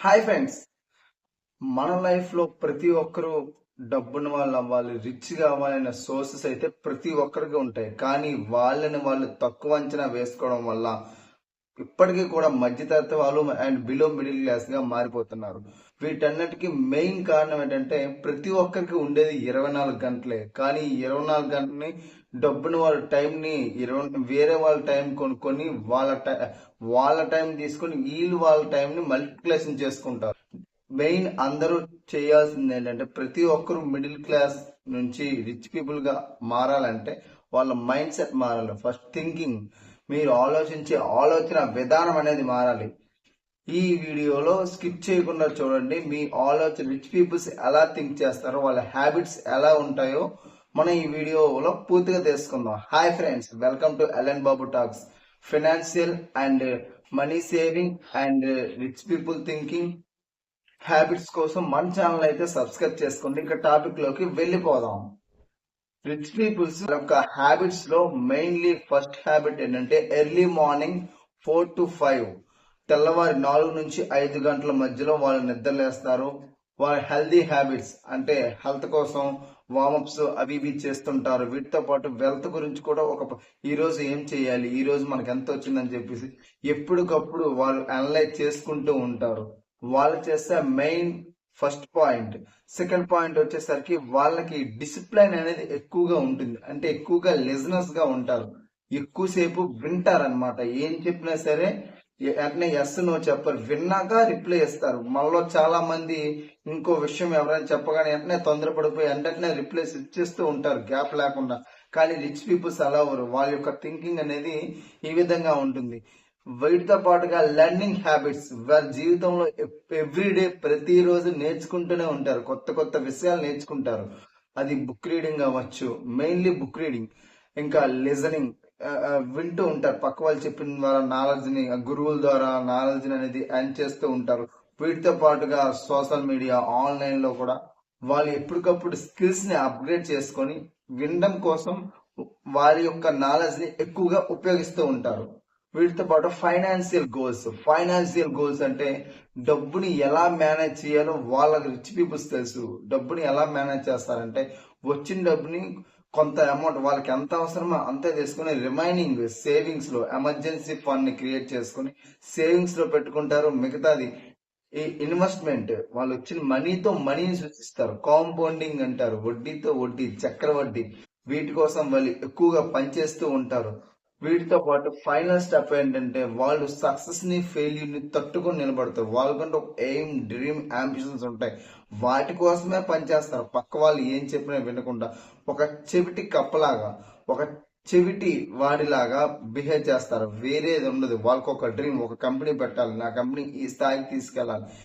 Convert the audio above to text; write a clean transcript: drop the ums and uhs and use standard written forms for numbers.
Hi friends. మన life లో ప్రతి ఒక్కరూ డబ్బున్న వాళ్ళు అవ్వాలి, రిచ్ కావాలనే సోర్సెస్ అయితే ప్రతి ఒక్కరికి ఉంటాయి. కానీ వాళ్ళని వాళ్ళు తక్కువ అంచనా వేసుకోవడం వల్ల ఇప్పటికీ కూడా మధ్యతరగతి వాళ్ళు అండ్ బిలో మిడిల్ క్లాస్ గా మారిపోతున్నారు. వీటన్నిటికీ మెయిన్ కారణం ఏంటంటే ప్రతి ఒక్కరికి ఉండేది 24 గంటలే. కానీ ఈ 24 గంటలని డబ్బుని వాళ్ళ టైంని వేరే వాళ్ళ టైం కొనుక్కొని వాళ్ళ టైం తీసుకొని వీళ్ళు వాళ్ళ టైంని మల్టిప్లికేషన్ చేసుకుంటారు. మెయిన్ అందరూ చేయాల్సింది ఏంటంటే ప్రతి ఒక్కరు మిడిల్ క్లాస్ నుంచి రిచ్ పీపుల్ గా మారాలంటే వాళ్ళ మైండ్ సెట్ మారాలి. ఫస్ట్ థింకింగ్, మీరు ఆలోచించే ఆలోచన విధానం అనేది మారాలి. ఈ వీడియోలో స్కిప్ చేయకుండా చూడండి. మీ ఆలోచన రిచ్ పీపుల్స్ ఎలా థింక్ చేస్తారో, వాళ్ళ హ్యాబిట్స్ ఎలా ఉంటాయో మనం ఈ వీడియోలో పూర్తిగా తెలుసుకుందాం. Hi friends, welcome to L N Babu talks. Financial and money saving and rich people thinking habits కోసం మన ఛానల్ అయితే సబ్స్క్రైబ్ చేసుకోండి. ఇంకా టాపిక్ లోకి వెళ్ళిపోదాం. రిచ్ పీపుల్స్ యొక్క హ్యాబిట్స్ లో మెయిన్లీ ఫస్ట్ హ్యాబిట్ ఏంటంటే ఎర్లీ మార్నింగ్ 4 to 5, తెల్లవారి 4 నుంచి 5 గంటల మధ్యలో వాళ్ళు నిద్రలేస్తారు. వాళ్ళ హెల్దీ హ్యాబిట్స్ అంటే హెల్త్ కోసం వార్మప్స్ అవి ఇవి చేస్తుంటారు. వీటితో పాటు వెల్త్ గురించి కూడా ఈ రోజు ఏం చేయాలి, ఈ రోజు మనకి ఎంత వచ్చిందని చెప్పేసి ఎప్పటికప్పుడు వాళ్ళు అనలైజ్ చేసుకుంటూ ఉంటారు. వాళ్ళు చేసే main first point. Second point వచ్చేసరికి వాళ్ళకి డిసిప్లైన్ అనేది ఎక్కువగా ఉంటుంది. అంటే ఎక్కువగా లిజనర్స్ గా ఉంటారు, ఎక్కువసేపు వింటారనమాట. ఏం చెప్పినా సరే వెంటనే ఎస్ నో చెప్పరు, విన్నాక రిప్లై ఇస్తారు. మనలో చాలా మంది ఇంకో విషయం ఎవరైనా చెప్పగానే వెంటనే తొందరపడిపోయి వెంటనే రిప్లైస్ ఇచ్చేస్తూ ఉంటారు గ్యాప్ లేకుండా. కానీ రిచ్ పీపుల్స్ అలా అవ్వరు. వాళ్ళ యొక్క థింకింగ్ అనేది ఈ విధంగా ఉంటుంది. వీటితో పాటుగా లెర్నింగ్ హ్యాబిట్స్, వారి జీవితంలో ఎవ్రీడే ప్రతిరోజు నేర్చుకుంటూనే ఉంటారు, కొత్త కొత్త విషయాలు నేర్చుకుంటారు. అది బుక్ రీడింగ్ అవ్వచ్చు, మెయిన్లీ బుక్ రీడింగ్. ఇంకా లిజనింగ్, వింటూ ఉంటారు పక్క వాళ్ళు చెప్పిన ద్వారా నాలెడ్జ్ ని, గురువుల ద్వారా నాలెడ్జ్ అనేది ఎర్న్ చేస్తూ ఉంటారు. వీటితో పాటుగా సోషల్ మీడియా, ఆన్లైన్ లో కూడా వాళ్ళు ఎప్పటికప్పుడు స్కిల్స్ ని అప్గ్రేడ్ చేసుకొని వినడం కోసం వారి యొక్క నాలెడ్జ్ ని ఎక్కువగా ఉపయోగిస్తూ ఉంటారు. వీటితో పాటు ఫైనాన్షియల్ గోల్స్ అంటే డబ్బుని ఎలా మేనేజ్ చేయాలో వాళ్ళకి రిచ్ పీపుల్స్ తెలుసు. డబ్బుని ఎలా మేనేజ్ చేస్తారంటే వచ్చిన డబ్బుని కొంత అమౌంట్ వాళ్ళకి ఎంత అవసరమో అంతే తీసుకుని రిమైనింగ్ సేవింగ్స్ లో ఎమర్జెన్సీ ఫండ్ ని క్రియేట్ చేసుకుని సేవింగ్స్ లో పెట్టుకుంటారు. మిగతాది ఈ ఇన్వెస్ట్మెంట్, వాళ్ళు వచ్చిన మనీతో మనీని సృష్టిస్తారు. కాంపౌండింగ్ అంటారు, వడ్డీతో వడ్డీ, చక్రవడ్డీ. వీటి కోసం వాళ్ళు ఎక్కువగా పనిచేస్తూ ఉంటారు. వీటితో పాటు ఫైనల్ స్టెప్ ఏంటంటే వాళ్ళు సక్సెస్ ని ఫెయిల్యూర్ ని తట్టుకొని నిలబడతారు. వాళ్ళకంటే ఒక ఎయిమ్, డ్రీమ్, అంబిషన్స్ ఉంటాయి. వాటి కోసమే పనిచేస్తారు. పక్క వాళ్ళు ఏం చెప్పినా వినకుండా ఒక చెవిటి కప్పలాగా, ఒక చెవిటి వాడిలాగా బిహేవ్ చేస్తారు. వేరేది ఉండదు. వాళ్ళకి ఒక డ్రీమ్, ఒక కంపెనీ పెట్టాలి, నా కంపెనీ ఈ స్థాయికి తీసుకెళ్ళాలి,